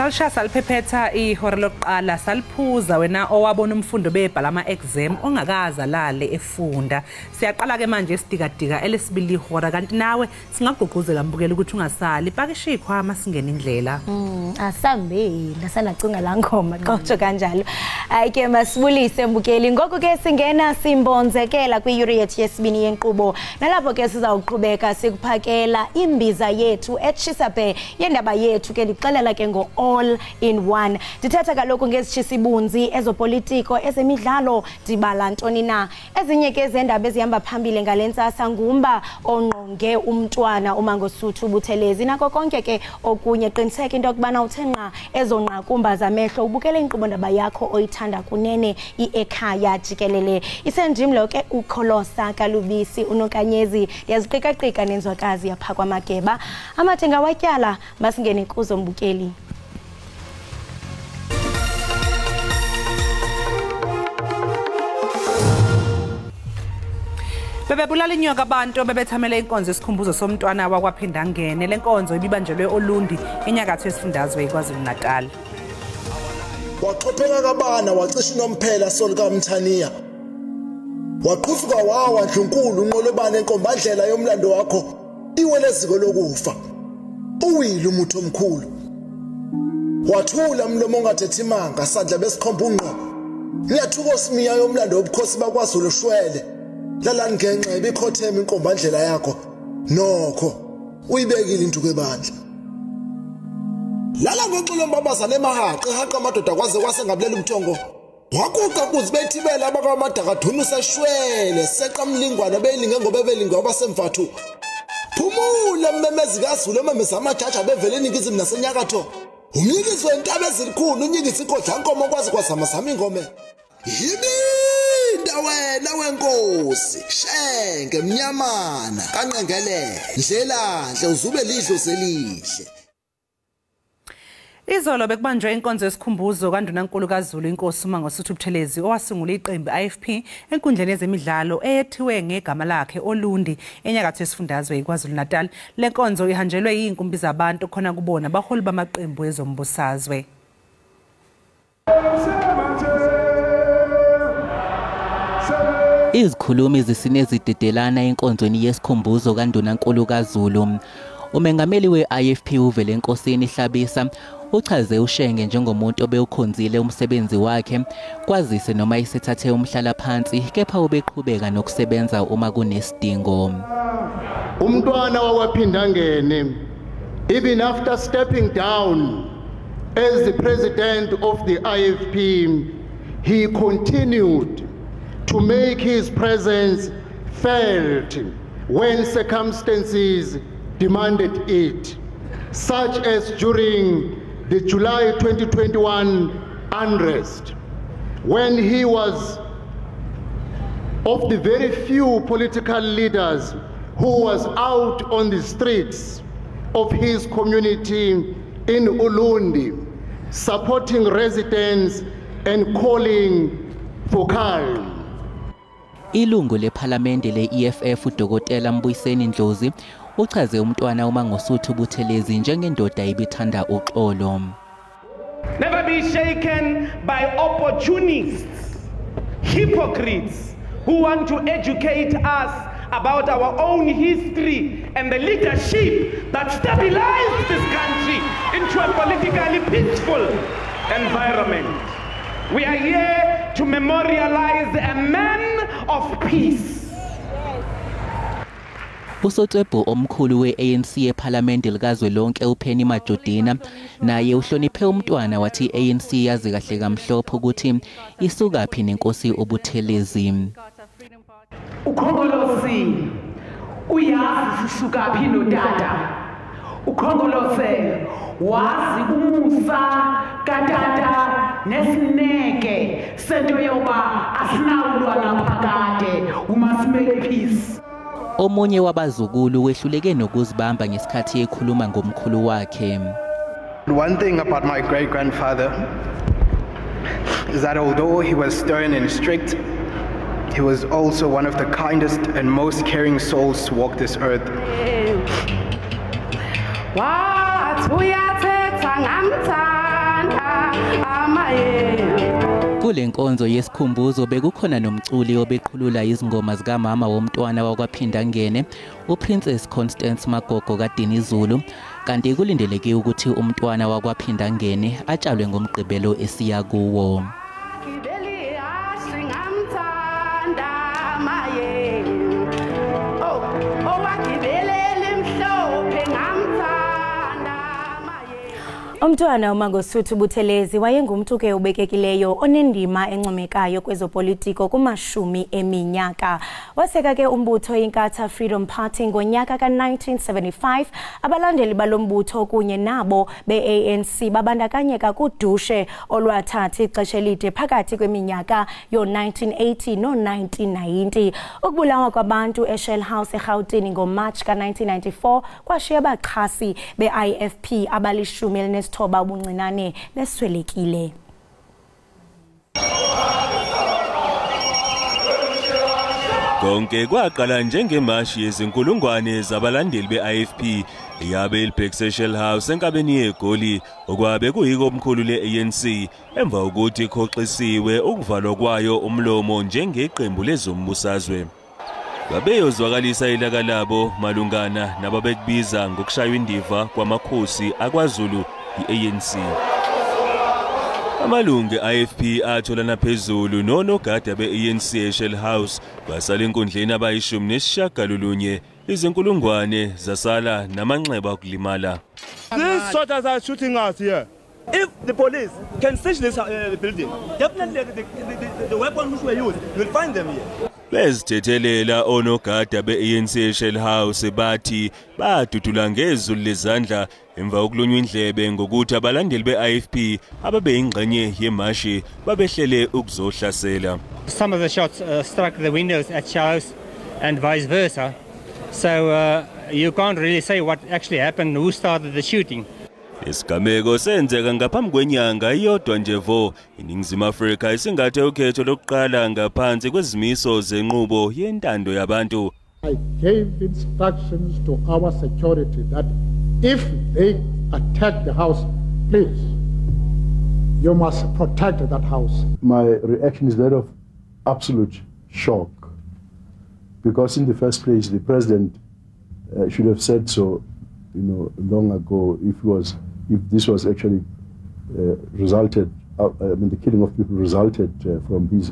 Salisha saliphephetha ihora lokuqala saliphuza wena owabona umfundo bebhala ama-exam ongakaza lale efunda. Siyaqala ke manje isidikadika elesibili ihora kanti nawe singagqugquzela mbukela ukuthi ungasali pakisha ikhwama singena indlela. Asambe lasanacinga la ngoma qotsho kanjalo. Ayike masibulise mbukeli ngoku ke singena simbonzekela kwi-yuri yethu yesibini yenkqubo nalapho ke sizawuqhubeka sikuphakela imbiza yethu etshisabe yendaba yethu ke ndixelela ke ngo all in one. Dithetha kaloku ngezitshisibunzi ezopolitiko ezemidlalo dibala ntoni na ezinye ke zendaba ezihamba phambili ngalentsasa ngumba onqonge umntwana uMangosuthu Buthelezi nako konke ke okunye qiniseka into yokubana uthenqa ezonqakumba zamehlo ubukele inkqubo ndaba yakho oyithanda kunene Ekhaya Jikelele isenjim lo ke ukholosa kalubisi unokanyezi yaziqikaqika nenzwakazi yapha kwaMageba amathenga watyala masingene kuzo mbukeli. Bebebulala inyoka abantu bebethamele inkonzo yesikhumbuzo somntwana wakwaPhinda ngene lenkonzo ibibanjelwe oLundi enyakatho yesifundazwe eKwaZulu-Natal. Waqopheka kabana wacisha nomphela solika Mthaniya. Waqhufuka wawa Ndlunkulu unqolobane enkombandlela yomlando wakho iweleziko lokufa. Uwile umuntu omkhulu. Wathula umlomo ongathethi imanga sadla besikhomba unqo. Ngiyathuka osimiya yomlando obukhosi bakwaZulu shwele. Lala ngenxa ebikhothema inkombandlela yakho nokho uyibekile into ebandla. Lala ngoxolo mbabazana emahaqe haqa amadoda kwaze kwasengabulela umthongo. Wakuqa kuzibethibela abakwamadaka dhunusa shwele seqa mlingwana beyilinge ngoba belingwa abasemvathu. Phumula mmemezi kaZulu ememeza amajaji abevele eningizimu nasenyakatho. Umnyikisi wentaba ezilikhulu unyikisi ikodla nkomo kwazi kwazama zama ingome. Yimi wena wenkosi shenge mnyamana kanqengelele ndlelandle uzube lidlo selihle. Izolo bekubanjwe inkonzo yesikhumbuzo kaNdunankulu kaZulu inkosi uMangosuthu Buthelezi owasungula iqembu IFP enkundleni yezemidlalo eyethiwe ngegama lakhe oLundi enyakatho yesifundazwe eKwaZulu-Natal. Le nkonzo ihanjelwe yinkumbi zabantu khona kubona baholi bamaqembu ezombusazwe. Izikhulumi zisinezidedelana enkonzweni yesikhumbuzo kaNdunankulu kaZulu. Umengameli we-IFP uvele enkosini Hlabisa uchaze uShenge njengomuntu obewukhonzile umsebenzi wakhe kwazise noma isethathe umhlala phansi kepha ubeqhubeka nokusebenza uma kunesidingo. Umntwana wakwaPhinda ngene even after stepping down as the president of the IFP he continued to make his presence felt when circumstances demanded it, such as during the July 2021 unrest, when he was of the very few political leaders who was out on the streets of his community in Ulundi, supporting residents and calling for calm. Ilungu lePhalamende le-EFF uDokotela Mbuyiseni Ndlozi uchaze umntwana uMangosuthu Buthelezi njengendoda ebithanda uxolo. Never be shaken by opportunists, hypocrites who want to educate us about our own history and the leadership that stabilized this country into a politically peaceful environment. We are here to memorialize a man of peace. Usotswebhu omkhulu we-ANC ePhalamende likazwelonke uPenny Majodina naye uhloniphe umntwana wathi ANC yazi kahle kamhlophe ukuthi isukaphi nenkosi uButhelezi. Ukhongolose uyazi sisukaphi nodada. Ukhongolose wazi umusa katata nesineke sento yoba asinawulwana phakade we must make peace. Omunye wabazukulu wehluleke nokuzibamba ngesikhathi ekhuluma ngomkhulu wakhe. One thing about my great-grandfather is that although he was stern and strict, he was also one of the kindest and most caring souls to walk this earth. What we are Kule nkonzo yesikhumbuzo bekukhona nomculi obeqhulula izingoma zikamama womntwana wakwaPhindangene, uPrincess Constance Magogo kaDinizulu, kanti kulindeleke ukuthi umntwana wakwaPhindangene atshalwe ngomgqibelo esiya kuwo. Umntwana uMangosuthu Buthelezi wayengumuntu ke ubekekileyo onendima encomekayo kwezopolitiko kumashumi eminyaka. Waseka ke umbutho iNkatha Freedom Party ngonyaka ka1975. Abalandeli balombutho kunye nabo beANC babandakanyeka kudushe olwathatha ixesha elide phakathi kweminyaka yo1980 no1990. Ukubulawa kwabantu eShell House eGauteng ngoMarch ka1994 kwashiya abaxhasi beIFP abalishumi thoba ubuncinane beswelekile. Konke kwaqala njengemashi yezinkulungwane zabalandeli beIFP yabe ilibhekise Shell House enkabeni yeGoli okwabe kuyiko omkhulu leANC emva ukuthi ikhoxisiwe ukuvalwa kwayo umlomo njengeqembu lezombusazwe. Babeyozwakalisa ilaka labo malungana nababekubiza ngokushaya indiva kwamakhosi akwaZulu iANC. Amalungu eIFP atholana phezulu nonogada beANC eShell House basala enkundleni abayishumi nesishagalolunye izinkulungwane zasala namanxeba okulimala. These soldiers are shooting us here. If the police can search this building, definitely the weapon which were used, you'll find them here. Bezithethelela onogada beANC eShell House bathi badudula ngezulu lezandla emva kokulunywa indlebe ngokuthi abalandeli beIFP ababeyingxenye yemashi babehlele ukuzohlasela. Some of the shots struck the windows at Shell House and vice versa. So you can't really say what actually happened, who started the shooting. Isigameko senzeka ngaphambi kwenyanga iyodwa nje vo iNingizimu Afrika isingathe ukhetho lokuqala ngaphansi kwezimiso zenqubo yentando yabantu. I gave instructions to our security that if they attack the house, please, you must protect that house. My reaction is that of absolute shock, because in the first place the president should have said so, long ago, if this was actually resulted, the killing of people resulted from his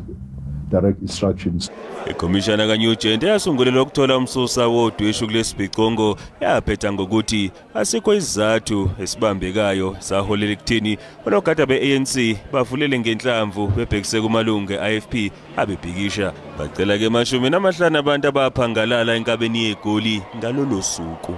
direct instructions. Ikomishana kaNugent yasungulelwa ukuthola umsusa wodweshu kulesibhicongo yaphetha ngokuthi asikho isizathu esibambekayo saholela ekuthini onogada beANC bavulele ngenhlamvu bebhekise kumalungu eIFP abebhikisha bacela ke mashumi namahlanu abantu abaphangalala enkabeni yeGoli ngalolo suku.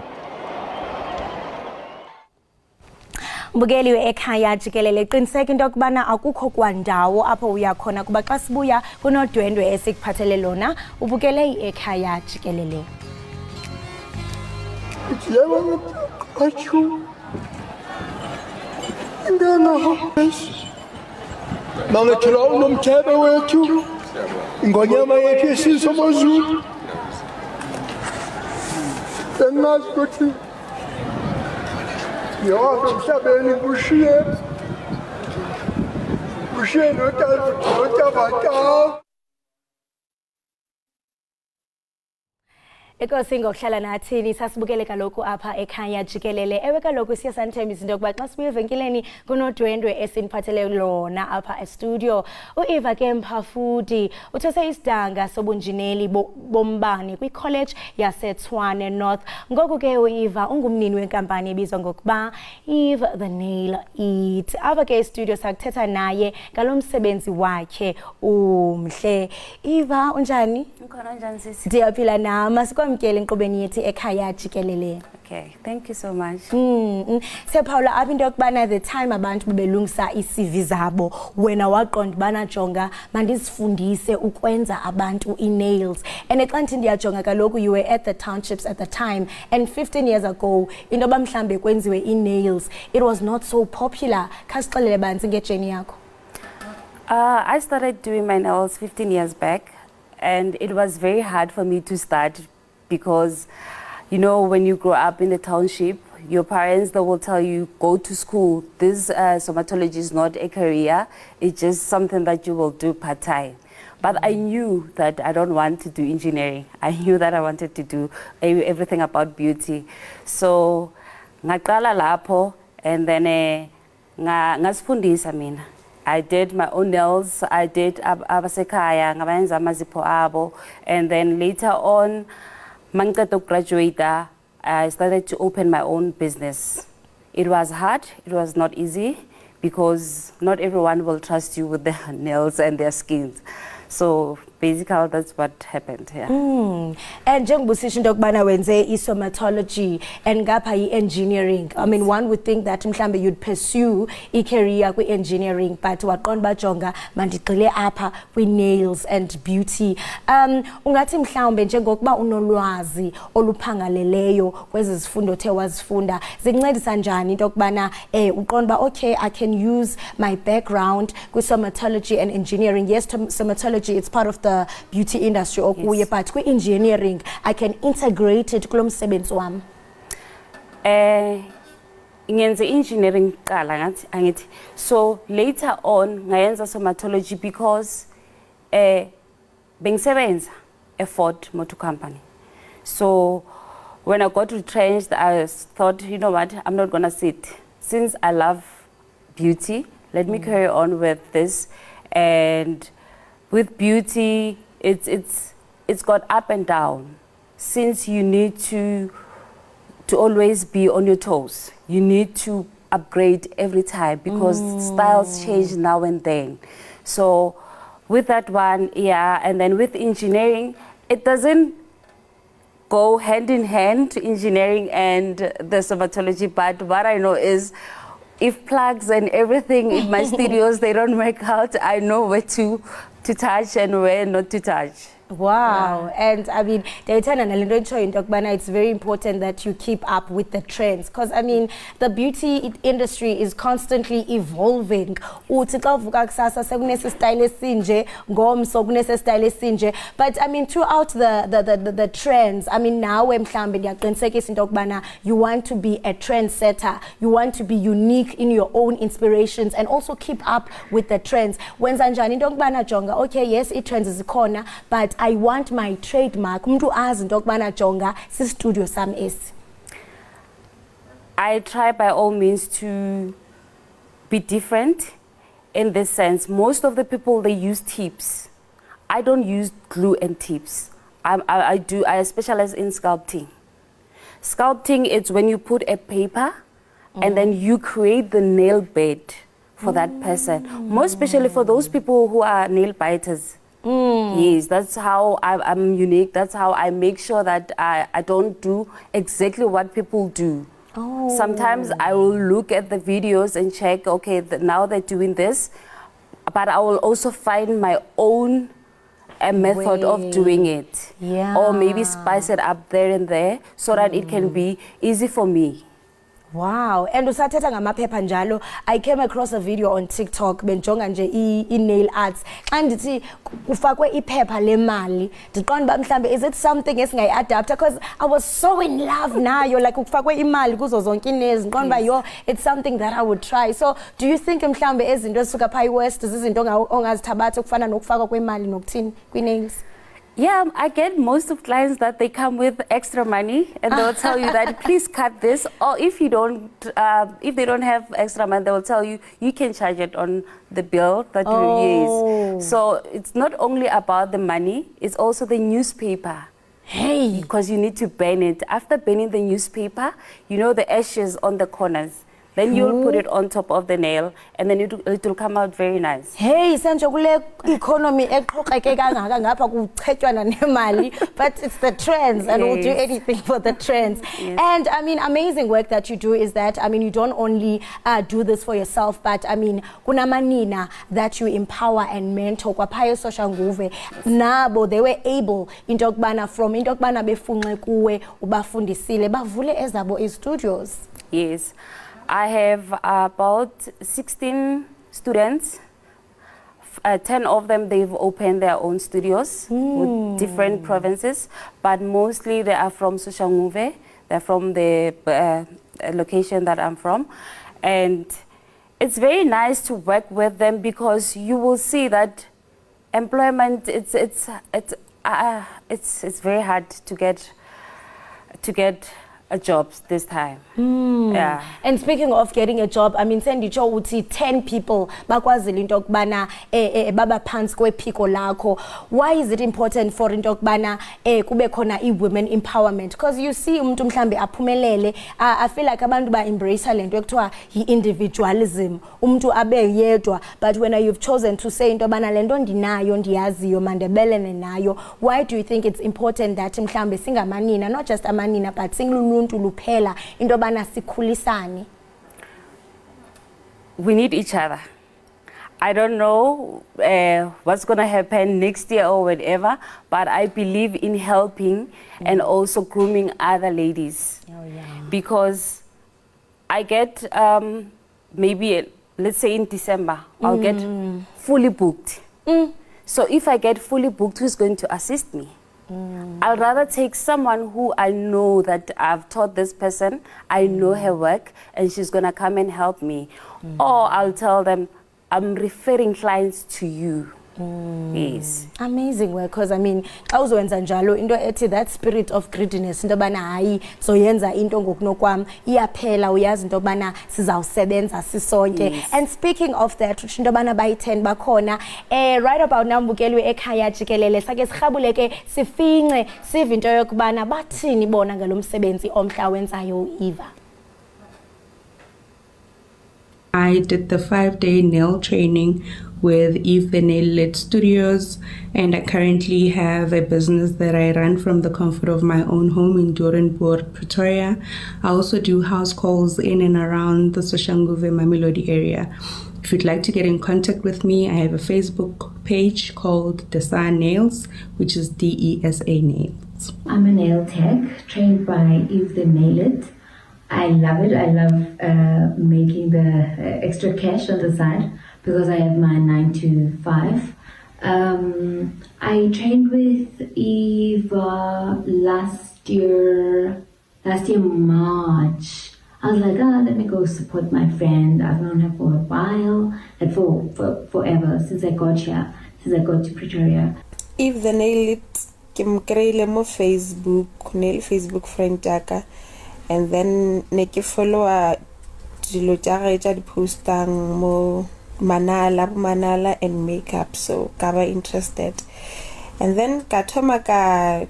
Mbukeli we-Ekhaya Jikelele qiniseka into yokubana akukho kwandawo apho uya khona kuba xa sibuya kunodwendwe esikuphathele lona ubukele i-Ekhaya Jikelele. Mangethula unomthebe wethu ingonyama yethu yesizwe soMozulu. Engazi ukuthi yonke emhlabeni kushiye notabata. Enkosi ngokuhlala nathini sasibukele kaloku apha Ekhaya Jikelele. Ewe kaloku siyasanthemba into yokuba xa sibuye evenkileni kunodwendwe esiniphathele lona apha estudio. uEva ke Mphafudi uthese isidanga sobunjineli bombane kwiCollege yaseTshwane North. Ngoku ke uEva ungumnini wenkampani ebizwa ngokuba Eve the Nail It. Apha ke estudio sakuthetha naye ngalomsebenzi wakhe umhle. Eva unjani? Ukhona njani sisi? Ndiyaphila nama sikwamkele enkqubeni yethi Ekhaya Jikelele. Okay, thank you so much. Sephawula apha into yokubana the time abantu bebelungisa iCV zabo wena waqonda bana jonga mandizifundise ukwenza abantu i-nails. And xa ndithi ndiyajonga kaloku you were at the townships at the time and 15 years ago into bamhlambe kwenziwe i-nails it was not so popular. Khasixelele banzi ngejeni yakho. I started doing my nails 15 years back and it was very hard for me to start because you know when you grow up in the township your parents, they will tell you, go to school. This stomatology is not a career. It's just something that you will do part-time. But I knew that I don't want to do engineering. I knew that I wanted to do everything about beauty. So, ngaqala lapho, and then ngasifundisa mina. I did my own nails. I did abasekhaya, ngabenza amazipho abo, and then later on, mangiceda graduate, I started to open my own business. It was hard. It was not easy because not everyone will trust you with their nails and their skins. So basically, that's what happened. Yeah. And njengobusisho into yokubana wenze i-stomatology and ngapha i-engineering. I mean, one would think that mhlambe you'd pursue i-career kwi-engineering, but waqonda bajonga mandigqile apha kwi-nails and beauty. Ungathi mhlawumbe njengokuba unolwazi oluphangaleleyo kwezi zifundo othe wazifunda, zikuncedisa njani into yokubana uqonda ba okay, I can use my background kwi-stomatology and engineering. Yes, stomatology, it's part of the beauty industry, yes. But with engineering, I can integrate it kulo msebenzi wami. Ngenze engineering qala ngathi angithi. So later on ngayenza stomatology because bengisebenza Ford Motor Company. So when I got retrenched, I thought, you know what, I'm not gonna sit. Since I love beauty, let me carry on with this. And with beauty, it's got up and down. Since you need to always be on your toes, you need to upgrade every time because styles change now and then. So with that one, yeah, and then with engineering, it doesn't go hand in hand, engineering and the stomatology, but what I know is if plugs and everything in my studios, they don't work out, I know where to touch and where not to touch. Wow. Yeah. And I mean, it's very important that you keep up with the trends because I mean, the beauty industry is constantly evolving. But I mean, throughout the trends, I mean, now you want to be a trendsetter, you want to be unique in your own inspirations and also keep up with the trends. When okay, yes, it trends is a corner, but I want my trademark. Studio Sam is. I try by all means to be different in this sense. Most of the people, they use tips. I don't use glue and tips. I specialize in sculpting. Sculpting is when you put a paper and then you create the nail bed for that person. Most especially for those people who are nail biters. Yes, that's how I'm unique. That's how I make sure that I don't do exactly what people do. Sometimes I will look at the videos and check, okay, now they're doing this, but I will also find my own method of doing it. Yeah. Or maybe spice it up there and there so that it can be easy for me. Wow. And usathetha ngamaphepha njalo, I came across a video on TikTok benjonga nje i-nail arts. Xa ndithi kufakwe iphepha lemali, ndiqonda ba mhlambe is it something esingayi-adapta because I was so in love nayo like kufakwe imali kuzo zonke i-nails. Ndiqonda ba yo, it's something that I would try. So do you think mhlambe ezinto ezisuka pha iWest zizinto ongazithabatha ukufana nokufakwa kwemali nokuthini kwi-nails? Yeah, I get most of clients that they come with extra money and they'll tell you that please cut this, or if you don't, if they don't have extra money, they will tell you you can charge it on the bill that you use. So it's not only about the money, it's also the newspaper. Hey, because you need to burn it. After burning the newspaper, you know the ashes on the corners. Then you'll put it on top of the nail, and then it will come out very nice. Hey, senjo kule economy but it's the trends, and we'll do anything for the trends. Yes. And I mean, amazing work that you do is that I mean, you don't only do this for yourself, but I mean, kuna manina that you empower and mentor. Kwa payo social nguve nabo they were able into kubana from into kubana befunxe kuwe ubafundisile bavule ezabo studios. Yes. I have about 16 students. 10 of them, they've opened their own studios with different provinces, but mostly they are from Soshanguve. They're from the location that I'm from. And it's very nice to work with them because you will see that employment, it's very hard to get a job this time. Yeah. And speaking of getting a job, I mean, sendicho uthi 10 people bakwazile into okubana baba phansi kwephiko lakho. Why is it important for into okubana kube khona women empowerment? Because you see umuntu mhlambe aphumelele, I feel like abantu ba embrace lento ekuthiwa individualism, umuntu abe yedwa. But when you've chosen to say into okubana lento ndinayo ndiyaziyo mandebelene nayo, why do you think it's important that mhlambe singamanina, not just amanina but singuluntu luphela into bana sikhulisane? We need each other. I don't know what's going to happen next year or whatever, but I believe in helping and also grooming other ladies. Because I get maybe, let's say in December, I'll get fully booked. So if I get fully booked, who's going to assist me? I'd rather take someone who I know that I've taught this person, I know her work, and she's going to come and help me. Or I'll tell them, I'm referring clients to you. Yes. Amazing work, because I mean, awuzowenza njalo into ethi that spirit of greediness into bana hayi so yenza into ngokunokwam iyaphela uyazi into bana sizawusebenza sisonke. And speaking of that, into bana bayi10 bakhona right about now mbukeli Ekhaya Jikelele sake sirhabuleke sifince sive into yokubana bathini bona ngalo msebenzi omhla wenzayo Eva. I did the 5-day nail training with Eve the Nail Lit Studios, and I currently have a business that I run from the comfort of my own home in Doornpoort, Pretoria. I also do house calls in and around the Soshanguve Mamelodi area. If you'd like to get in contact with me, I have a Facebook page called Desa Nails, which is DESA Nails. I'm a nail tech trained by Eve the Nail Lit. I love it. I love making the extra cash on the side because I have my 9 to 5. I trained with Eva last year March. I was like, let me go support my friend. I've known her for a while, and for forever, since I got here, since I got to Pretoria. Eve the Nail Lit, I'm creating mo Facebook friend jaka. And then neki follow dilo tja di postang mo manala and makeup, so kaba interested. And then ka thoma ka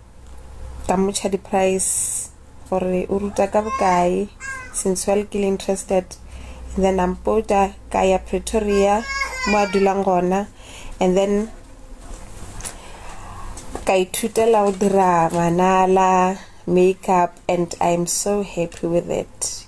mucha di price for uruta ka bokae since well ke interested. And then I'm pota kaya Pretoria mo adulang gona, and then ka ithutela o dira manala makeup, and I'm so happy with it.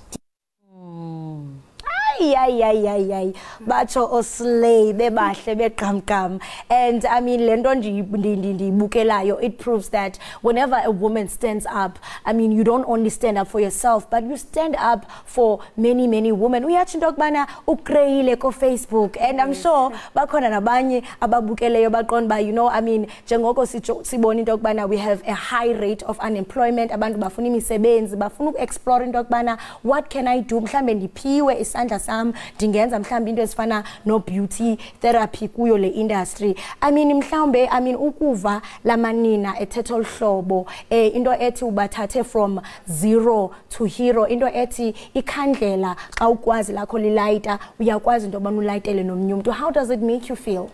Bacho oslay bebahle beqamqam. And I mean lento ndibukelayo, it proves that whenever a woman stands up, I mean you don't only stand up for yourself, but you stand up for many women. Uyathi into okubana ukreyile ko Facebook, and I'm sure bakhona nabanye ababukeleyo baqonda, you know, I mean njengoko sibona into okubana we have a high rate of unemployment, abantu bafuna imisebenzi, bafuna uku-explore into okubana what can I do, mhlambe ndiphiwe isandla sam ndingenza mhlambe into ezifana no beauty therapy kuyo le industry. I mean mhlambe, I mean ukuva lamanina ethetha olhlobo into ethi ubathathe from zero to hero, into ethi ikhandlela xa ukwazi lakho lilayita uyakwazi into obana ulayitele nomnye umuntu. How does it make you feel?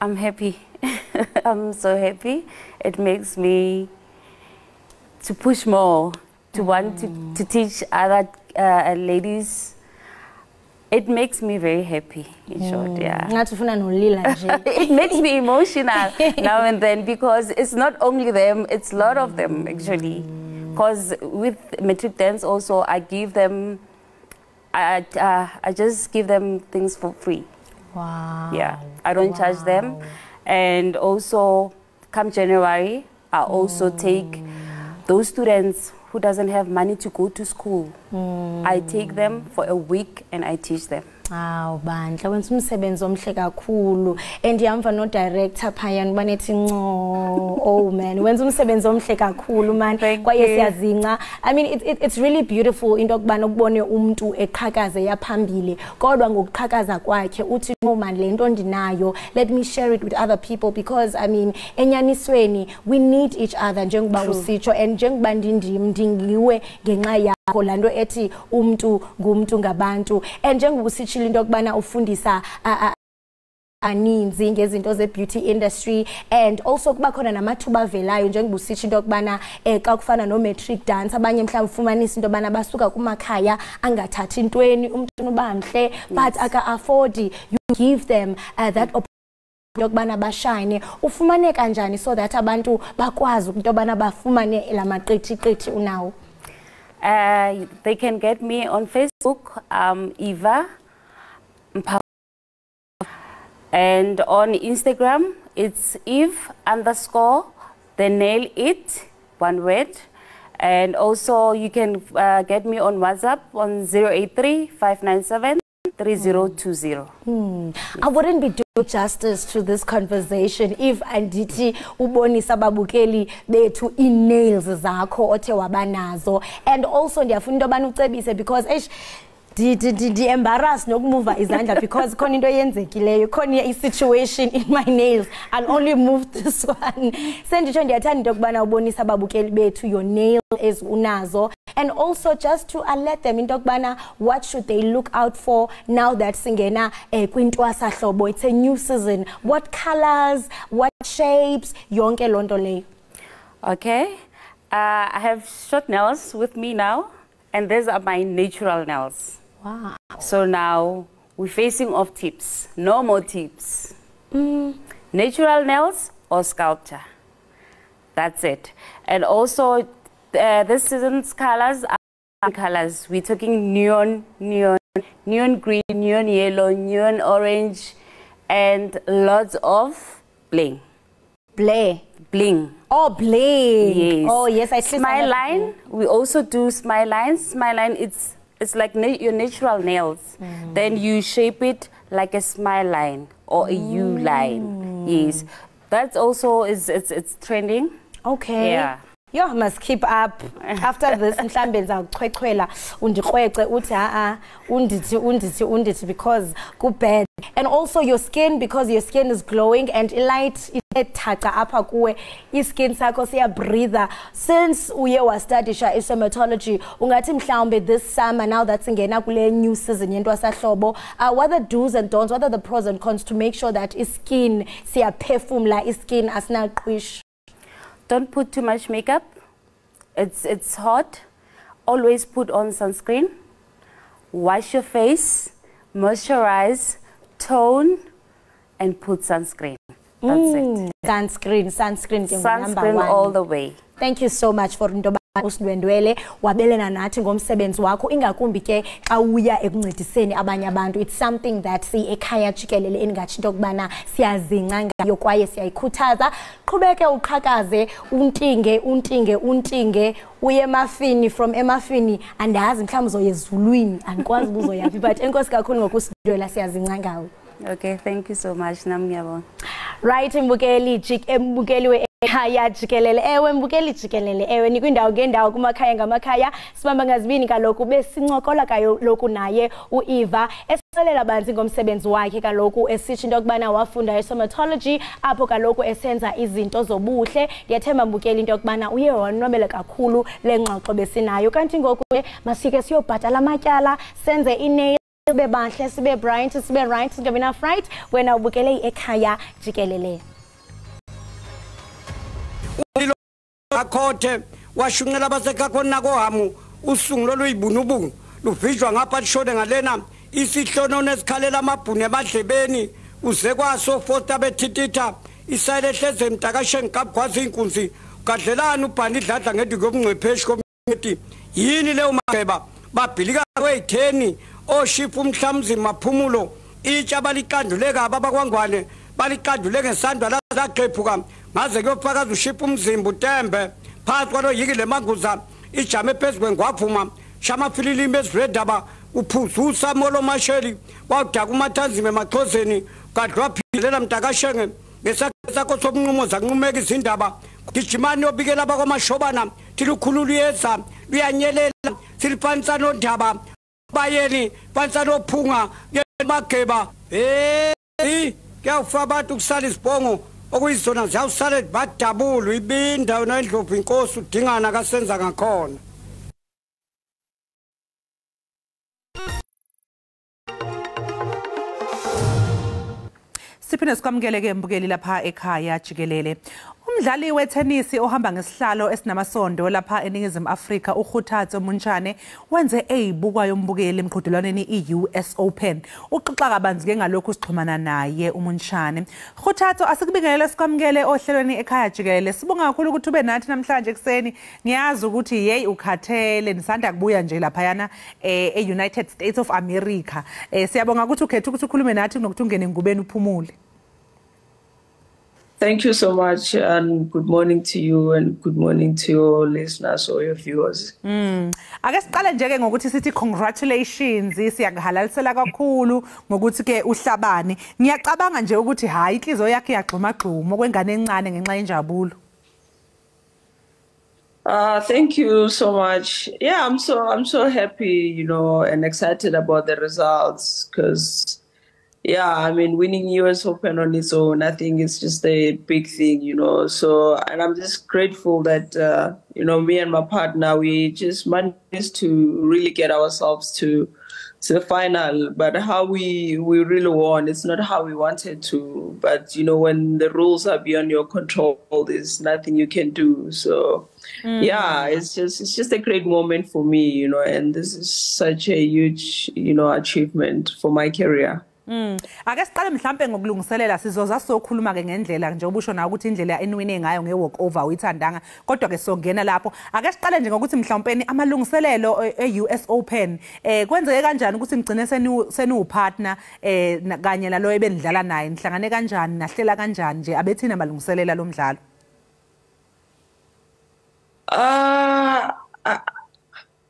I'm happy. I'm so happy. It makes me to push more, to want to teach other ladies. It makes me very happy, in short, yeah. It makes me emotional now and then, because it's not only them, it's a lot of them actually. Because with Metric Dance also, I give them, I just give them things for free. Wow. Yeah, I don't charge them. And also, come January, I also take those students who doesn't have money to go to school. I take them for a week and I teach them. Hawu bandla wenza umsebenzi omhle kakhulu and yamva no director phayani banethi nco oh man wenza umsebenzi omhle kakhulu man kwaye siyazinca I mean it's really beautiful into okubana ukubone umuntu eqhakaze yaphambili kodwa ngokuqhakaza kwakhe uthi no man lento ndinayo let me share it with other people because I mean enyanisweni we need each other njengoba usitsho and njengoba ndingiwe ngenxa yakho lanto ethi umuntu ngumuntu ngabantu and njengoba usitsho into okubana ufundisa aninzi ngezinto ze beauty industry and also kuba khona namathuba avelayo njengoba usitsho into okubana xa kufana no matric dance abanye mhlawumbe ufumanisa into obana basuka kumakhaya angathathi intweni umuntu ubamhle but aka afford you give them that yokubana bashine ufumane kanjani so that abantu bakwazi into obana bafumane lamaqethi unawo. They can get me on Facebook, Eva Mpa, and on Instagram it's Eve_the nail it, one word, and also you can get me on WhatsApp on 083-597-3020. I wouldn't be doing justice to this conversation if anditi ubonisa babukeli bethu i-nails zakho othe wabanazo and also ndiyafuna into obana ucebise because di embarrass nokumove izandla because khona into yenzekileyo khona i-situation in my nails I'll only move this one senditsho ndiyathanda into okubana ubonisa babukeli bethu your nails as unazo and also just to alert them into okubana what should they look out for now that singena kwintwasa hlobo it's a new season what colors what shapes yonke lonto leyo. Okay, I have short nails with me now and these are my natural nails. Wow. So now we're facing off tips, no more tips. Natural nails or sculpture. That's it. And also this season's colors are colors. We're talking neon green, neon yellow, neon orange, and lots of bling. Bling. Oh, bling. Yes. Oh, yes. I smile line. We also do smile lines. Smile line. It's like your natural nails. Then you shape it like a smile line or a U line. Yes. That's also it's trending. Okay. Yeah. You must keep up. After this, mhlambe ngizakuchwekhwela undikrwece uthi undithi because ku bad. And also your skin, because your skin is glowing and light ithatha apha kuwe iskin sakho siya breather. Since uye wastudisha dermatology ungathi mhlawumbe this summer now that singena kule new season yentwasahlobo what are the do's and don'ts, what are the pros and cons to make sure that skin siya phefumla iskin asinaqhwish? Don't put too much makeup. It's hot. Always put on sunscreen. Wash your face, moisturize, tone, and put sunscreen. That's it. Sunscreen Sunscreen all the way. Thank you so much for into usindwendwele wabelena nathi ngomsebenzi wakho ingakumbi ke xa uya ekuncediseni abanye abantu. It's something that Ekhaya Jikelele engathi into kubana siyazinca ngayo kwaye siyayikhuthaza. Qhubeke uqhakaze untinge uye emafini from emafini andazi mhlawumbe uzoya ezulwini andikwazi ubuzoyapi but enkosi kakhulu ngokusindwela siyazinca ngawe. Okay, thank you so much. Namngiyabonga. Right, mbukeli we Ekhaya Jikelele. Ewe mbukeli Jikelele. Ewe nikwindawo ngendawo kumakhaya ngamakhaya. Sibamba ngazibini kaloku besincokola kaloku naye uEva esixelela banzi ngomsebenzi wakhe kaloku esithi into okubana wafunda dermatology apho kaloku esenza izinto zobuhle. Ndiyathemba mbukeli into okubana uye wanwabela kakhulu lengxoxo besinayo kanti ngoku masike siyobhatala amatyala senze inail sibe bahle sibe bright sibe right singabe enough right wena ubukele Ekhaya Jikelele. Akhothe washunqela abasekhakho nako hamu usungulo luyibunubungu luvijwa ngapha lishone ngalena isihlono nesikhalela amabhunu emadlebeni uze kwaso fosta bethititha isayile hleze emtakasheni kabgwazi inkunzi kadlelana ubhani idladla ngedi kobungcwepheshi komnti yini leyo mageba babhilika kwe10 oshifu umhlamzi maphumulo itsha balikanduleka abakwangwane balikandule ngesandwa la zaqephuka ngaze kuyofakaza ushipha umzimba utembe phansi kwalo yikile manguza ijame phezulu kwengwavuma shama fililimi ezredaba uphuzusa molo masheli wawudaka umathanzime emaxhoseni kanti waphindelela mntakashenge ngesakho sobunqumo zanqumeka izindaba gijimani yobikela abakwamashobana thilukhulula uyeza luyanyelela siliphanisa nodaba bayeni phanisa nophunga yemageba kuyawufa abantu kusala isibhongo okuyizona ziyawusala badabula ibinda wena indlovu inkosi udingana kasenza ngakhona. Siphinde sikwamukele-ke mbukeli lapha ekhaya Jikelele. Umdlali wetenisi ohamba ngesihlalo esinamasondo lapha eNingizimu Afrika uKhuthatso Muntshane wenze eyibukwayo umbukeli emqhudelwaneni i-US Open. Uxoxa kabanzi-ke ngalokhu sixhumana naye uMuntshane. Khuthatso, asikubingelele sikwamukele ohlelweni ekhaya Jikelele. Sibonga kakhulu ukuthi ube nathi namhlanje ekseni. Ngiyazi ukuthi hey ukhathele nisanda kubuya nje laphayana e-United States of America. Siyabonga ukuthi ukhethe ukuthi ukhulume nathi kunokuthi ungene engubeni uphumule. Thank you so much, and good morning to you, and good morning to your listeners or your viewers. Ake siqale nje-ke ngokuthi sithi congratulations, siyakuhalalisela kakhulu ngokuthi ke uhlabane. Ngiyacabanga nje ukuthi hayi inhliziyo yakhe iyagxumagxuma okwengane encane ngenxa yenjabulo. Thank you so much. Yeah, I'm so happy, you know, and excited about the results because yeah, I mean, winning US Open on its own, I think it's just a big thing, you know. So, and I'm just grateful that, you know, me and my partner, we just managed to really get ourselves to the final. But how we really won, it's not how we wanted to. But, you know, when the rules are beyond your control, there's nothing you can do. So, yeah, it's just a great moment for me, you know, and this is such a huge, you know, achievement for my career. Ake siqale mhlambe ngokulungiselela sizoza sokhuluma ke ngendlela nje obusho na ukuthi indlela enwine ngayo ngewalk over uyithandanga kodwa ke songena lapho ake siqale nje ngokuthi mhlawumbe amalungiselelo e-US Open kwenzeke kanjani ukuthi nigcine senu-partner kanye nalo ebenidlala naye nihlangane kanjani nahlela kanjani nje abethina amalungiselela lo mdlalo?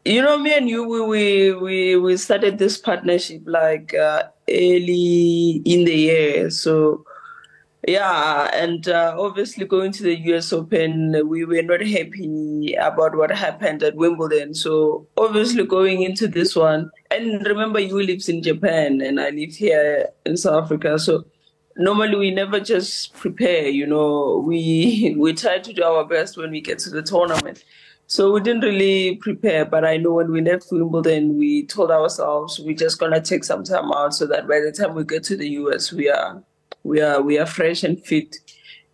You know, me and you, we started this partnership like early in the year. So, yeah, and obviously going to the US Open, we were not happy about what happened at Wimbledon. So, obviously going into this one, and remember you lives in Japan and I live here in South Africa. So, normally we never just prepare, you know, we try to do our best when we get to the tournament. So we didn't really prepare, but I know when we left Wimbledon, we told ourselves we're just gonna take some time out so that by the time we get to the US, we are fresh and fit,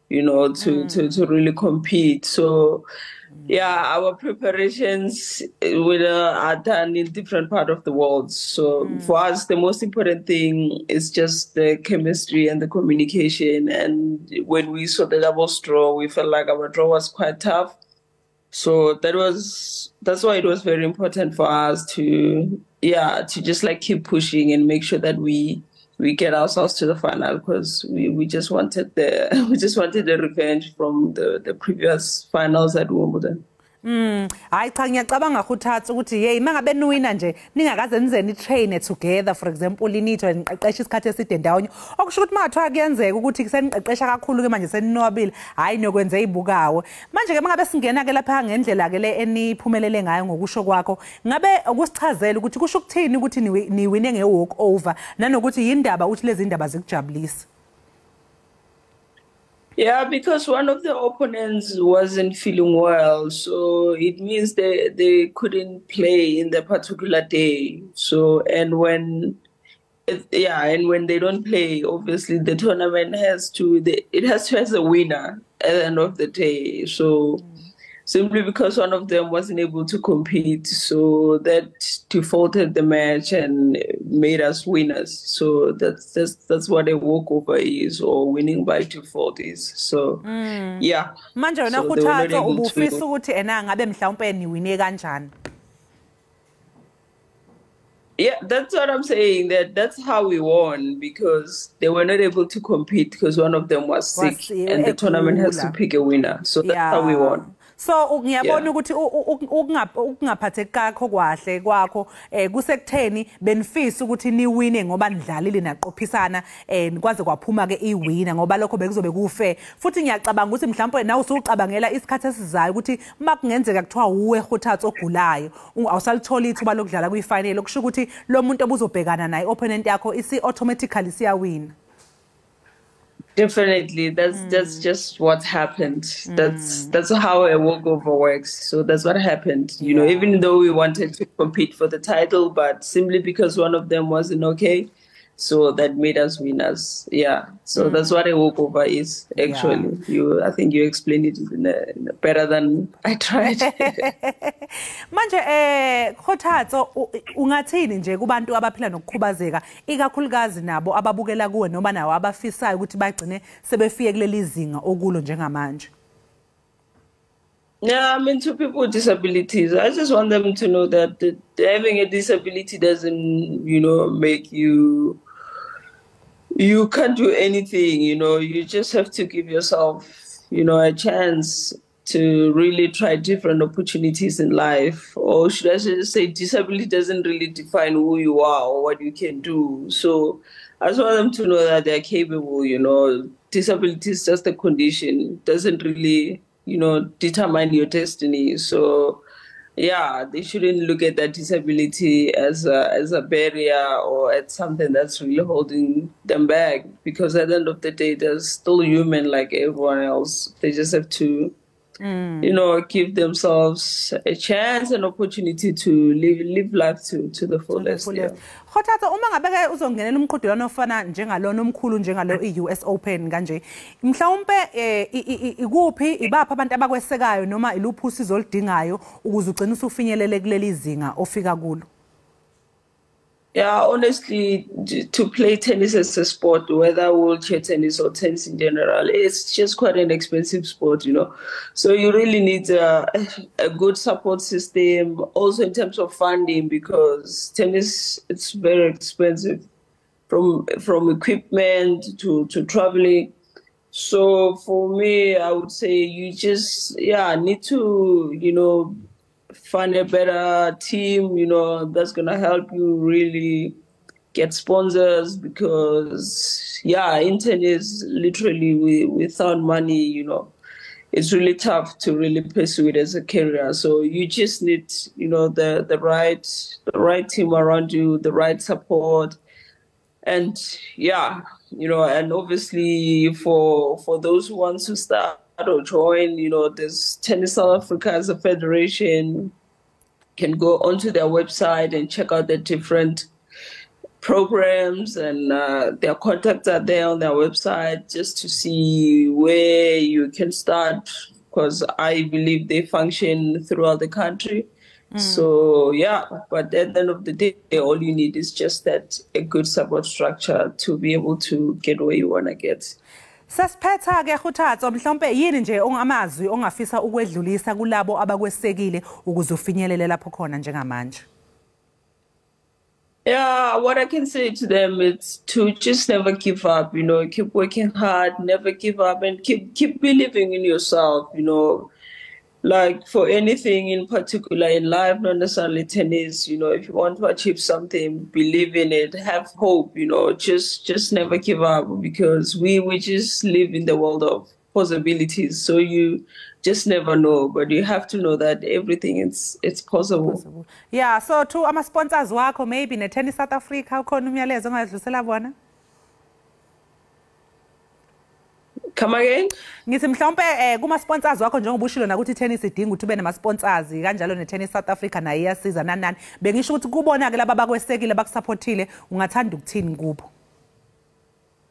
you know, to really compete. So yeah, our preparations are done in different parts of the world. So for us, the most important thing is just the chemistry and the communication. And when we saw the double draw, we felt like our draw was quite tough. So that's why it was very important for us to just like keep pushing and make sure that we get ourselves to the final because we just wanted the revenge from the previous finals at Wimbledon. Hayi cha ngiyacabanga Khuthatso ukuthi hey mangabe niwina nje ningakaze nizeni train together for example linitho niqeqesha isikhathi eside ndawonye okusho ukuthi mathiwa kuyenzeka ukuthi seniqeqesha kakhulu ke manje seninwabile hayi nokwenza izibukawo manje ke mangabe singena ke lapha ngendlela ke le eniphumelele ngayo ngokusho kwakho ngabe ukusichazela ukuthi kusho ukuthini ukuthi niwine ngewalk over nanokuthi yindaba uthi lezi indaba zikujabulisa. Yeah, because one of the opponents wasn't feeling well, so it means they couldn't play in the particular day. So and when they don't play, obviously the tournament has to have a winner at the end of the day. So simply because one of them wasn't able to compete, so that defaulted the match and made us winners. So that's what a walkover is, or winning by default is. So yeah. Manje wena Khuthatso ubufisa ukuthi ena ngabe mhlawumbe niwine kanjani? Yeah, that's what I'm saying. That's how we won because they were not able to compete because one of them was sick, and the tournament has to pick a winner. So that's how we won. So ngiyabona ukuthi ukungaphatheki kakho kwahle kwakho kusekutheni benifisa ukuthi niwine ngoba nidlalile naqophisana nikwaze kwaphuma ke iwina ngoba lokho bekuzobe kufe. Futhi ngiyacabanga ukuthi mhlawumbe nawe usucabangela isikhathi esizayo ukuthi uma kungenzeka kuthiwa uwe Khuthatso ogulayo awusalithola ithuba lokudlala kwifinal okusho ukuthi lo muntu obuzobhekana naye opponent yakho isi automatically siyawina. Definitely, that's just what happened. That's how a walkover works. So that's what happened. You know, even though we wanted to compete for the title, but simply because one of them wasn't okay, so that made us winners. Yeah. So that's what a walkover is actually. I think you explained it in a better than I tried. Manje Khuthatso ungathini nje kubantu abaphila nokukhubazeka ikakhulukazi nabo ababukela kuwe noma nawo abafisayo ukuthi bagcine sebefike kuleli zinga okulo njengamanje? Yeah, I mean, to people with disabilities, I just want them to know that having a disability doesn't, make you can't do anything, you just have to give yourself, a chance to really try different opportunities in life. Or should I just say disability doesn't really define who you are or what you can do. So I just want them to know that they're capable, disability is just a condition. It doesn't really, determine your destiny. So yeah, they shouldn't look at that disability as a barrier or as something that's really holding them back, because at the end of the day, they're still human like everyone else. They just have to give themselves a chance, an opportunity to live life to the fullest. Khuthatso uma ngabe ke uzongenela umqhudelwano ofana njengalona omkhulu njengalo iUS Open kanje mhlawumbe ikuphi ibapha abantu abakwesekayo noma iluphi usizo oludingayo ukuze ugcine usufinyelele kuleli zinga ofika kulo? Yeah, honestly, to play tennis as a sport, whether wheelchair tennis or tennis in general, it's just quite an expensive sport, So you really need a good support system, also in terms of funding, because tennis, it's very expensive, from equipment to traveling. So for me, I would say you just, need to, find a better team, that's going to help you really get sponsors, because, in tennis, literally without money, it's really tough to really pursue it as a career. So you just need, the right team around you, the right support. And and obviously for those who want to start or join, there's Tennis South Africa as a federation. Can go onto their website and check out the different programs, and their contacts are there on their website just to see where you can start, because I believe they function throughout the country. So but at the end of the day, all you need is just a good support structure to be able to get where you want to get. Sasiphetha ke Khuthatso mhlawumbe yini nje ongamazwi ongafisa ukwedlulisa kulabo abakwesekile ukuze ufinyelele lapho khona njengamanje? Yeah, what I can say to them is to just never give up, keep working hard, never give up, and keep believing in yourself, like for anything in particular in life, not necessarily tennis, if you want to achieve something, believe in it, have hope, just never give up, because we just live in the world of possibilities. So you just never know, but you have to know that everything it's possible. Yeah, so to ama sponsors wakho maybe ne Tennis South Africa ukhona umyalezo ongadlulisela bona? Come again? Ngithi mhlawumbe kuma sponsors wakho njengoba ushilo na ukuthi tennis idinga ukuthi ube nama sponsors kanjalo ne Tennis South Africa nayo iyasiza nani bengisho ukuthi kubona ke laba bakwesekile bakusupportile ungathanda ukuthini kubo?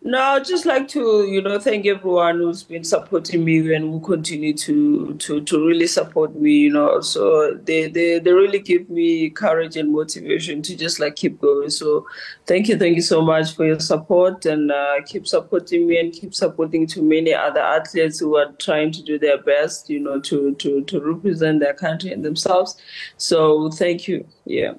No, I'd just like to, thank everyone who's been supporting me and will continue to really support me, So they really give me courage and motivation to just keep going. So thank you so much for your support, and keep supporting me and keep supporting too many other athletes who are trying to do their best, to represent their country and themselves. So thank you. Yeah.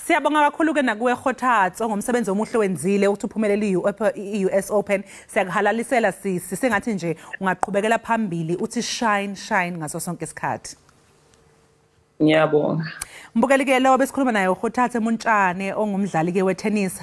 Siyabonga kakhulu-ke nakuwe Khothatso ngomsebenzi omuhle wenzile ukuthi uphumelele i-US Open. Siyakuhalalisela sisi, sengathi nje ungaqhubekela phambili uthi shine ngaso sonke isikhathi. Ngiyabonga. Mbukeli-ke lo besikhuluma naye uKhothatso Muntshane ongumdlali-ke wetennis.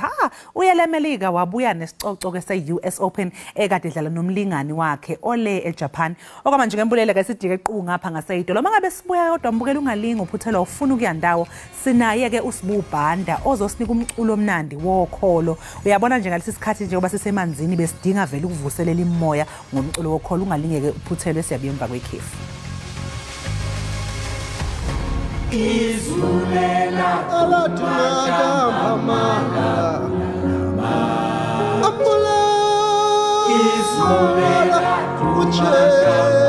Uye leMelika wabuya nesicoco-ke se-US Open ekade edlala nomlingani wakhe ole eJapan. Okwamanje ngembulele-ke sidike eqhubu ngapha ngaseyitolo. Uma ngabe sibuya kodwa mbukeli ungalingi uphuthelwa ufuna ukuya ndawo. Sinaye-ke uSibu Bhanda ozosinika umculo omnandi wokholo. Uyabona nje ngalesi sikhathi njengoba sisemanzini besidinga vele ukuvuselela imoya ngomculo wokholo. Ungalinge-ke uphuthelwe, siyabuya emva kwekhefu. Izulela abathunga amanga Apula Izulela uchesa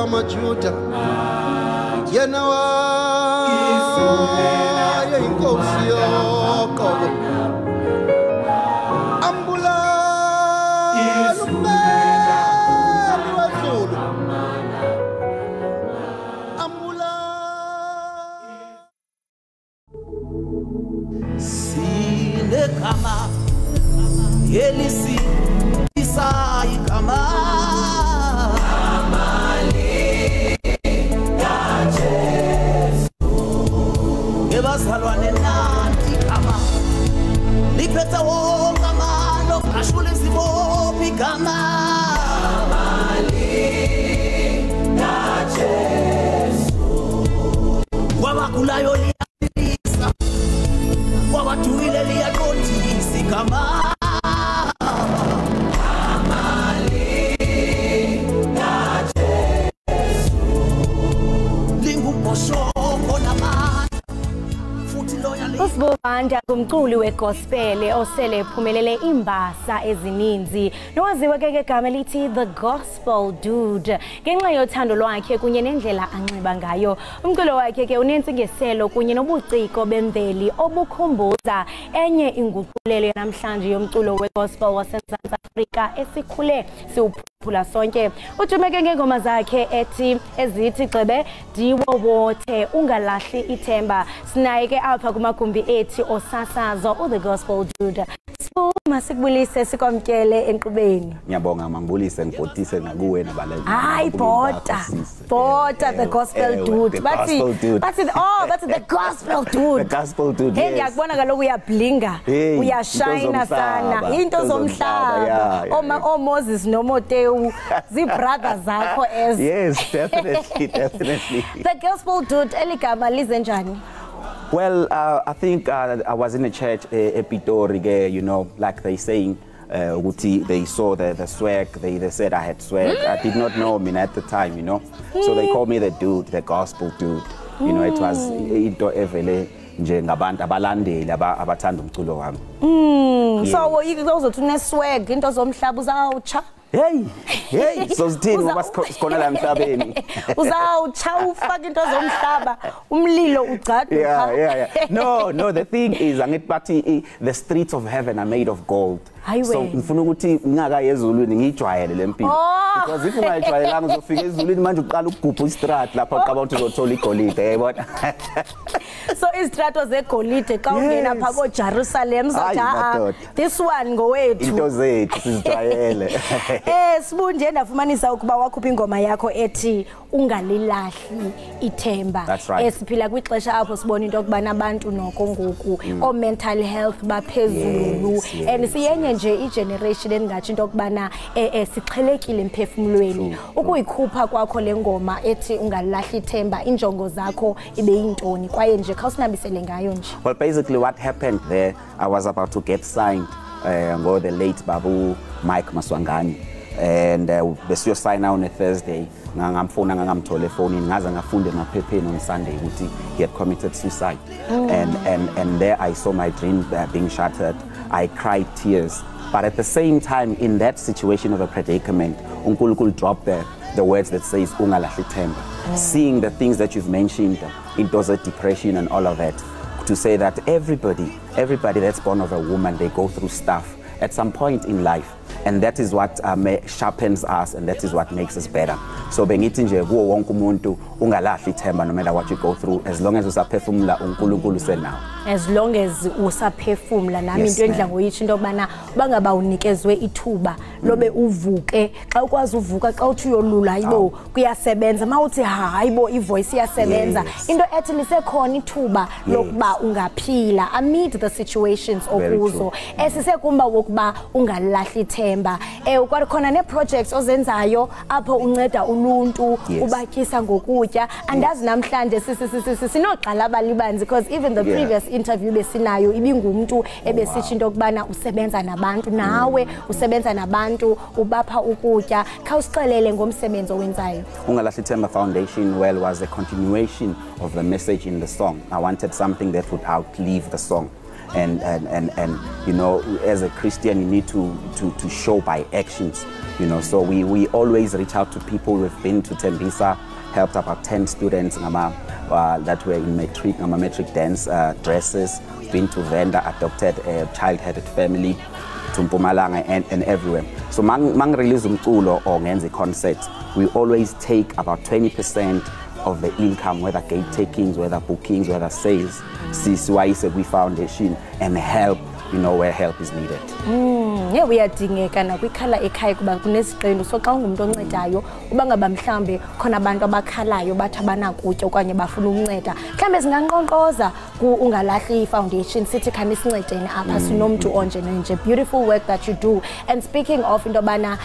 majuda Yena wa Izulela inkosi yoqobo Ambula Izulela wazulu Kama Elisi Isai kama Amali ya Jesu Ebazalwane nanti kama Lipeta wonga malo Kashule zibopi kama Amali ya Jesu Wawakulayo liya Wawatuile liya kotisi kama Amali ya Jesu Lingu poshoko na mata Futi loya li uSibu Bhanda kumculi wegospel osele ephumelele imbasa ezininzi nowaziwe-ke ngegama elithi The Gospel Dude ngenxa yothando lwakhe kunye nendlela anxiba ngayo. Umculo wakhe-ke unentsingiselo kunye nobuciko bemveli obukhumbuza enye inguqulelo yanamhlanje yomculo wegospel waseMzantsi Afrika esikhule siwuphuphula sonke. Ujumeke ngengoma zakhe ezithi gxebe diwo wothe ungalahli ithemba. Sinaye-ke apha kumagumbi ethi osasazo The Gospel Dude. Masikubulise sikwamkele enkqubeni. Ngiyabonga mangibulise ngibhodise nakuwe nabalali. Hayi bota The Gospel Dude. That's the Gospel Dude. The Gospel Dude. Hey ngiyakubona kaloku uyablinga, uyashine sana. Into zomhlaba. Moses noMotewu zibrothers zakho as. Yes, definitely. The Gospel Dude eligama lize njani? Well, I think I was in a church Epitori, you know, like they saying, they saw the swag, they said I had swag. I did not know me at the time, you know. So they called me the dude, the gospel dude. You know, it was into evele njengabantu abalandeli abathanda umculo wami. So uzothuna swag into zomhlaba uzawutsha? Hey, so sithini ngoba sikhona la emhlabeni. Uzawutsha ufaka into zomhlaba, umlilo ugcada. Yeah. No, the thing is angithi bathi the streets of heaven are made of gold. So ngifuna ukuthi ngingaka ezulwini ngijwayele lempilo. Because if ungayijwayelanga uzofika ezulwini manje uqala ukugubha istrat lapha uqaba ukuthi uzothola igolide, yayibona. So istrato zegolide xa ungena pha ko Jerusalem zathi this one ngowethu. Into zethu sizijwayele. Sibu nje ndafumanisa ukuba wakhupha ingoma yakho ethi ungalilahli ithemba. Siphila kwixesha apho sibona into okubana abantu noko ngoku o mental health baphezulu and siyenye nje igeneration engathi into okubana sixhelekile emphefumulweni. Ukuyikhupha kwakho lengoma ethi ungalilahli ithemba injongo zakho ibe yintoni kwaye nje khawusinabisele ngayo nje. Well, basically what happened there, I was about to get signed by the late Babu Mike Maswangani, and besiyo sign on a Thursday. Ngamfona ngamthola efonini ngaze ngafunde emaphepheni on Sunday ukuthi he had committed suicide. And there I saw my dream being shattered. I cried tears. But at the same time, in that situation of a predicament, uNkulunkulu dropped the words that says ungalahli themba. Seeing the things that you've mentioned, into the depression and all of that, to say that everybody that's born of a woman, they go through stuff at some point in life. and that is what sharpens us, and that is what makes us better. So bengithi nje kuwo wonke umuntu ungalahli ithemba no matter what you go through, as long as usaphefumula uNkulunkulu usenawo. As long as usaphefumula nami into endla ngoyitsho into obana bangaba unikezwe ithuba lobe uvuke xa ukwazi uvuka xa uthi uyolula hayibo kuyasebenza mawuthi hayibo ivoice iyasebenza into ethi lisekhona ithuba lokuba ungaphila amid the situations okuzo esisekumba wokuba ungalahli ithemba ukwakhona ne projects ozenzayo apho unceda uluntu ubatyisa ngokutya andazi namhlanje sinoqala abalibanzi because even the previous interview besinayo ibingumuntu ebesithi into okubana usebenza nabantu nawe usebenza nabantu ubapha ukutya khawusixelele ngomsebenzi owenzayo. Ungalahli ithemba Foundation was a continuation of the message in the song. I wanted something that would outlive the song. And you know, as a Christian you need to show by actions, you know, so we always reach out to people. We've been to Tembisa, helped about 10 students that were in metric dance dresses, been to Venda, adopted a child-headed family, to Mpumalanga and everywhere. So mang release umculo or ngenze concert, we always take about 20% of the income, whether gate takings, whether bookings, whether sales, we foundation and help, you know, where help is needed. Yeah, uyadingeka nakwikhala ekhaya kuba kunesiqendu so xa ungumuntu oncedayo uba ngaba mhlambe khona abantu abakhalayo bathi abanakutya okanye bafuna ukunceda mhlambe singanqonqoza ku ungalahli foundation sithi khani sincedeni apha sinomntu onje nje beautiful work that you do. And speaking of into bana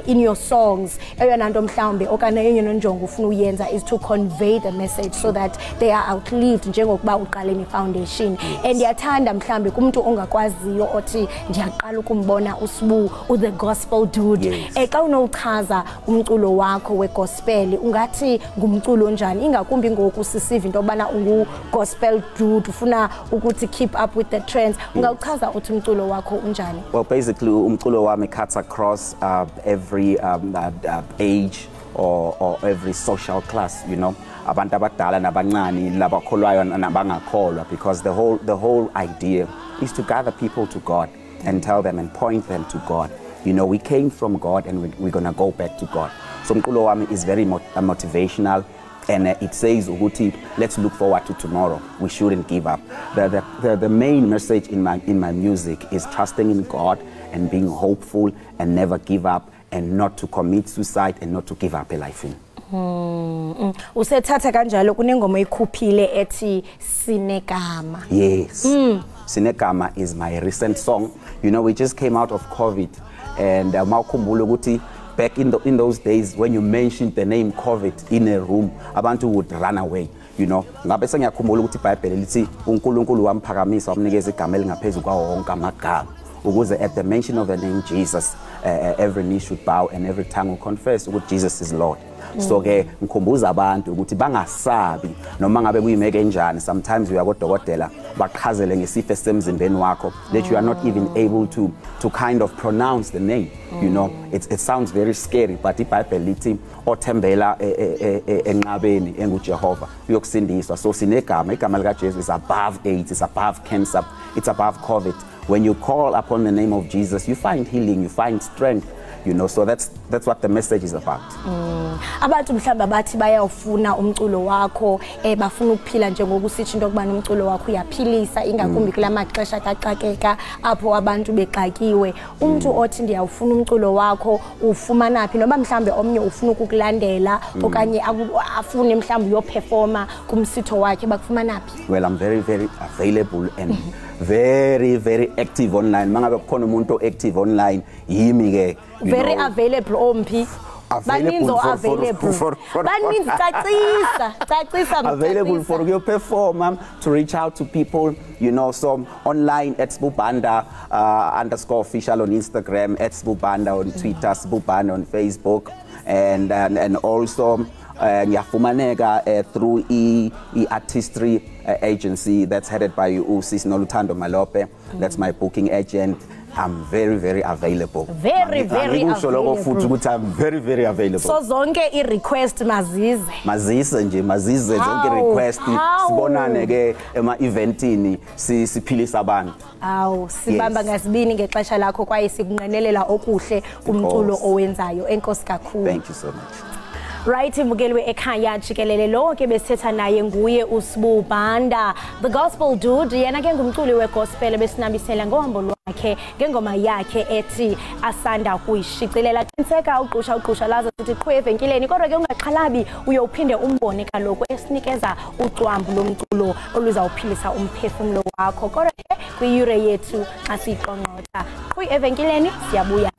in your songs eyona nto mhlambe okanye eyona njongo ufuna uyenza is to convey the message so that they are outlived njengokuba uqale ne foundation. And yathanda mhlambe kumuntu ongakwaziyo othi ndiyaqala ukumbona uSbu the gospel dude xa unowuchaza umculo wakho wegospel ungathi ngumculo onjani ingakumbi ngoku sisiva into bana ungu gospel dude ufuna ukuthi keep up with the trends ungawuchaza uthi umculo wakho unjani? Well, basically umculo wami cuts across every age or every social class, you know, abantu abadala nabancane labakholwayo nabangakholwa, because the whole idea is to gather people to God and tell them and point them to God. You know, we came from God and we're going to go back to God. So mculo wami is very motivational, and it says ukuthi let's look forward to tomorrow. We shouldn't give up. The main message in my music is trusting in God and being hopeful and never give up and not to commit suicide and not to give up a life in. Usethatha kanjalo kunengoma ikhuphile ethi Sinegama. Yes. Sinegama is my recent song. You know, we just came out of COVID, and mawukhumbula ukuthi back in those days when you mentioned the name COVID in a room, abantu would run away. You know, ngabe sengiyakhumbula ukuthi iBhayibheli lithi uNkulunkulu wamphakamisa wamnikeza igama elingaphezulu kwawo wonke amagama, ukuze at the mention of the name Jesus every knee should bow and every tongue will confess that Jesus is Lord. So ke ngikhumbuza abantu ukuthi bangasabi noma ngabe kuyimeke enjani. Sometimes uya kodokotela baqhazele ngesifo esemzimbeni wakho that you are not even able to kind of pronounce the name. You know, it sounds very scary, but iBhayibheli lithi othembela enqabeni enguJehova uyokusindiswa. So sinegama, igama lika Jesus is above AIDS, it's above cancer, it's above COVID. When you call upon the name of Jesus, you find healing, you find strength. You know, so that's what the message is about. Abantu mhlamba bathi bayawufuna umculo wakho bafuna ukuphila njengokusithi into kubana umculo wakho uyaphilisa ingakumbi kula maxesha kaxakeka apho abantu bexakiwe. Umuntu othi ndiyawufuna umculo wakho ufumana phi noma mhlambe omnye ufuna ukukulandela okanye afune mhlambe uyo performer kumsitho wakhe bakufumana phi? Well, I'm very available and very active online. Mangabe kukhona umuntu active online yimi ke. Very available omphi. Available for your performer, to reach out to people, you know. So online at Sbubanda _official on Instagram, at Sbubanda on Twitter, Sbubanda on Facebook, and also ngiyafumaneka through artistry agency that's headed by Sis Nolutando Malope. That's my booking agent. I'm very available. Very available. I'm very available. So zonke i-request mazize. Mazize zonke request sibonane ke ema-eventini siphilisa abantu. Awu sibamba ngasibini ngexesha lakho kwaye sikunqenelela okuhle kumculo owenzayo. Enkosi kakhulu. Thank you so much. Right, mbukeli we-Ekhaya Jikelele lo ke besetha naye nguye uSibu Banda, the gospel dude. Yena ke ngumculi wegospel besinambisela ngohambo lwakhe ngengoma yakhe ethi asanda kuyishicilela. Qiniseka uqusha laza ukuthi qhwe evenkileni, kodwa ke ungaxhalabi uyophinde umbone kaloku esinikeza ucwambu lomculo oluzawuphilisa umphefumulo wakho. Kodwa ke kwi-yure yethu xa siqongqotha qhwe evenkileni siyabuya.